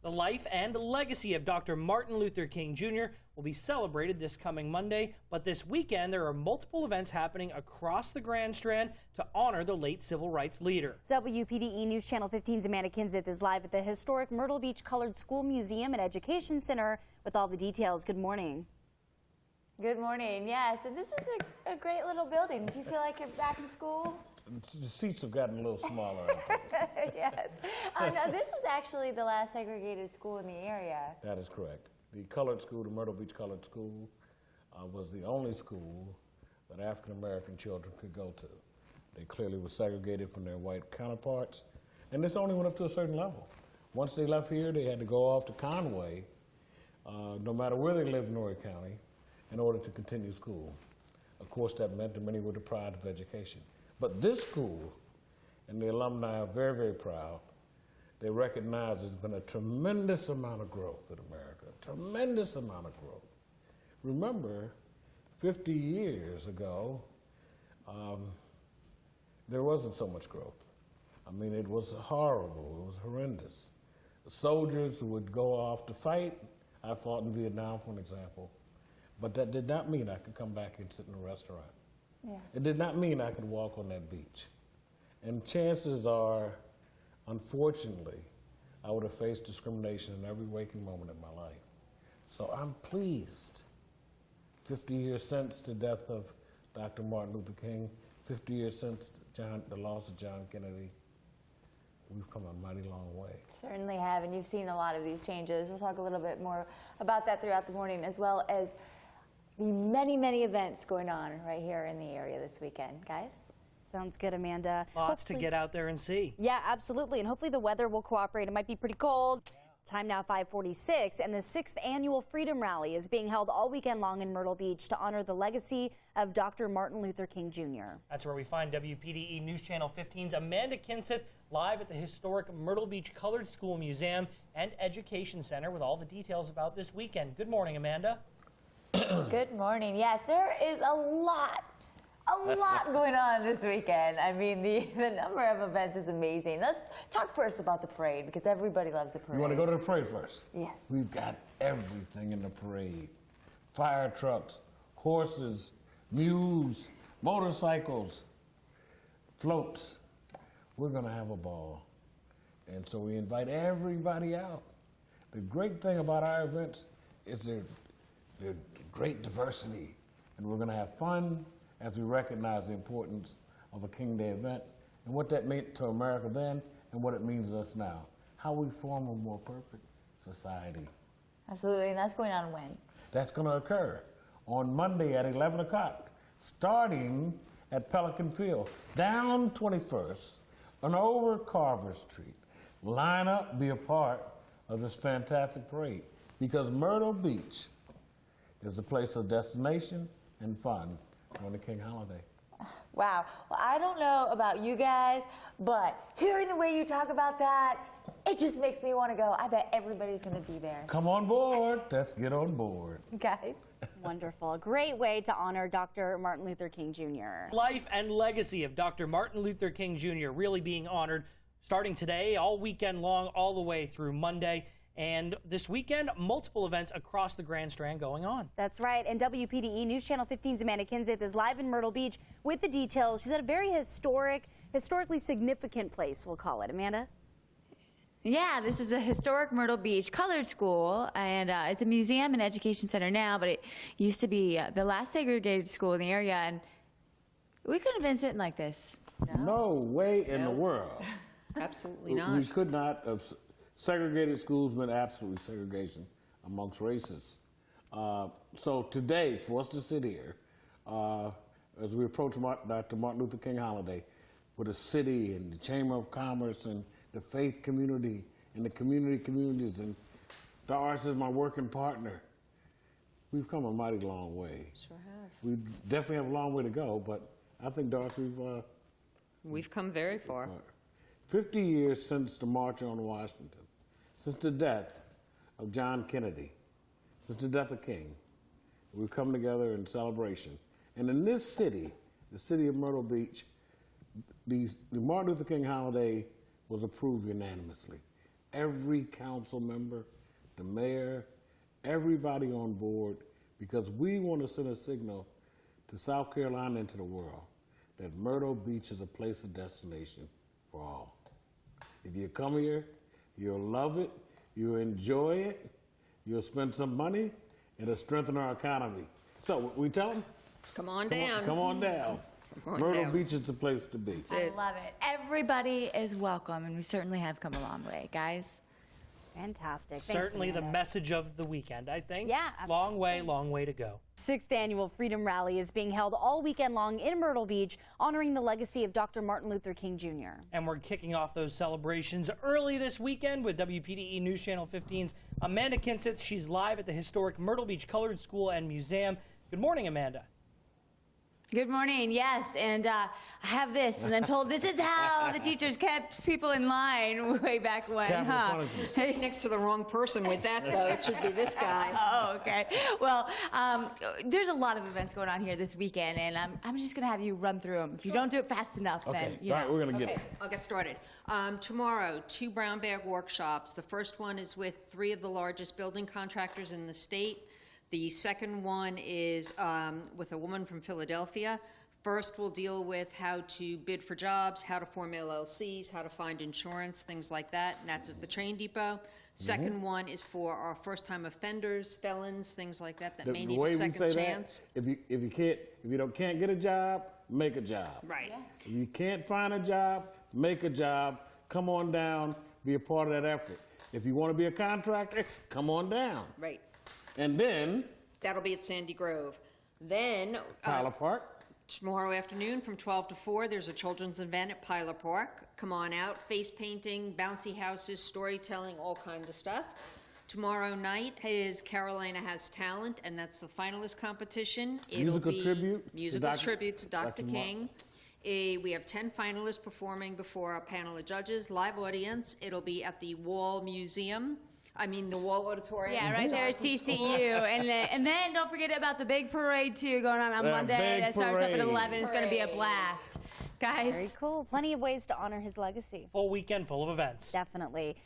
The life and legacy of Dr. Martin Luther King Jr. will be celebrated this coming Monday, but this weekend there are multiple events happening across the Grand Strand to honor the late civil rights leader. WPDE News Channel 15's Amanda Kinseth is live at the historic Myrtle Beach Colored School Museum and Education Center with all the details. Good morning. Good morning. Yes, and this is a great little building. Do you feel like you're back in school? The seats have gotten a little smaller. Yes. No, this was actually the last segregated school in the area. That is correct. The colored school, the Myrtle Beach Colored School, was the only school that African-American children could go to. They clearly were segregated from their white counterparts, and this only went up to a certain level. Once they left here, they had to go off to Conway, no matter where they lived in Horry County, in order to continue school. Of course, that meant that many were deprived of education. But this school and the alumni are very, very proud. They recognize there's been a tremendous amount of growth in America, a tremendous amount of growth. Remember, 50 years ago, there wasn't so much growth. I mean, it was horrible, it was horrendous. The soldiers would go off to fight. I fought in Vietnam, for an example. But that did not mean I could come back and sit in a restaurant. Yeah. It did not mean I could walk on that beach. And chances are, unfortunately, I would have faced discrimination in every waking moment of my life. So I'm pleased. 50 years since the death of Dr. Martin Luther King, 50 years since the loss of John Kennedy, we've come a mighty long way. Certainly have, and you've seen a lot of these changes. We'll talk a little bit more about that throughout the morning, as well as the many, many events going on right here in the area this weekend. Guys? Sounds good, Amanda. Lots to get out there and see. Yeah, absolutely, and hopefully the weather will cooperate. It might be pretty cold. Time now 5:46, and the 6th Annual Freedom Rally is being held all weekend long in Myrtle Beach to honor the legacy of Dr. Martin Luther King Jr. That's where we find WPDE News Channel 15's Amanda Kinseth live at the historic Myrtle Beach Colored School Museum and Education Center with all the details about this weekend. Good morning, Amanda. Good morning. Yes, there is a lot going on this weekend. I mean, the number of events is amazing. Let's talk first about the parade, because everybody loves the parade. You want to go to the parade first? Yes. We've got everything in the parade. Fire trucks, horses, mules, motorcycles, floats. We're going to have a ball. And so we invite everybody out. The great thing about our events is they're great diversity. And we're going to have fun as we recognize the importance of a King Day event and what that meant to America then and what it means to us now. How we form a more perfect society. Absolutely, and that's going on when? That's going to occur on Monday at 11 o'clock, starting at Pelican Field, down 21st and over Carver Street. Line up, be a part of this fantastic parade, because Myrtle Beach is a place of destination and fun on the King holiday. Wow. Well, I don't know about you guys, but hearing the way you talk about that, it just makes me want to go. I bet everybody's going to be there. Come on board. Let's get on board. Guys. Wonderful. A great way to honor Dr. Martin Luther King Jr. Life and legacy of Dr. Martin Luther King Jr. really being honored starting today, all weekend long, all the way through Monday. And this weekend, multiple events across the Grand Strand going on. That's right. And WPDE News Channel 15's Amanda Kinseth is live in Myrtle Beach with the details. She's at a very historically significant place, we'll call it. Amanda? Yeah, this is a historic Myrtle Beach colored school, and it's a museum and education center now, but it used to be the last segregated school in the area, and we couldn't have been sitting like this. No way in the world. Absolutely not. We could not have. Segregated schools meant absolute segregation amongst races. So today, for us to sit here, as we approach Dr. Martin Luther King holiday, with the city and the Chamber of Commerce and the faith community and the communities, and Doris is my working partner, we've come a mighty long way. Sure have. We definitely have a long way to go, but I think, Doris, we've come very far. 50 years since the March on Washington, since the death of John Kennedy, since the death of King, we've come together in celebration. And in this city, the city of Myrtle Beach, the Martin Luther King holiday was approved unanimously. every council member, the mayor, everybody on board, because we want to send a signal to South Carolina and to the world that Myrtle Beach is a place of destination for all. If you come here, you'll love it, you'll enjoy it, you'll spend some money, and it'll strengthen our economy. So we tell them, Come on down. come on down. Come on Myrtle down. Beach is the place to be. I love it. Everybody is welcome, and we certainly have come a long way, guys. Fantastic. Thanks, Certainly the Amanda. message of the weekend, I think. Yeah, long way to go. 6th Annual Freedom Rally is being held all weekend long in Myrtle Beach, honoring the legacy of Dr. Martin Luther King Jr. And we're kicking off those celebrations early this weekend with WPDE News Channel 15's Amanda Kinseth. She's live at the historic Myrtle Beach Colored School and Museum. Good morning, Amanda. Good morning, yes, and I have this, and I'm told this is how the teachers kept people in line way back when, Capital punishment. Sitting next to the wrong person with that, though. It should be this guy. Oh, okay. Well, there's a lot of events going on here this weekend, and I'm just going to have you run through them. If you don't do it fast enough, then, Okay, you all right, know. we're going to get Okay, it. I'll get started. Tomorrow, 2 brown bag workshops. The first one is with 3 of the largest building contractors in the state. The second one is with a woman from Philadelphia. First, we'll deal with how to bid for jobs, how to form LLCs, how to find insurance, things like that, and that's at the train depot. Second one is for our first-time offenders, felons, things like that may need a second chance. That, if you can't get a job, make a job. Right. If you can't find a job, make a job. Come on down, be a part of that effort. If you want to be a contractor, come on down. Right. And then That'll be at Sandy Grove. Then Tyler Park. tomorrow afternoon from 12 to 4, there's a children's event at Pilar Park. Come on out, face painting, bouncy houses, storytelling, all kinds of stuff. Tomorrow night is Carolina Has Talent, and that's the finalist competition. Musical tribute to Musical Dr. tribute to Dr. Dr. King. We have 10 finalists performing before a panel of judges, live audience. It'll be at the Wall Museum. The Wall Auditorium. Yeah, right there at CCU. And then don't forget about the big parade, too, going on The Monday. big That starts up at parade. 11. It's going to be a Parade. blast. Very Guys. cool. Plenty of ways to honor his legacy. Full weekend full of events. Definitely.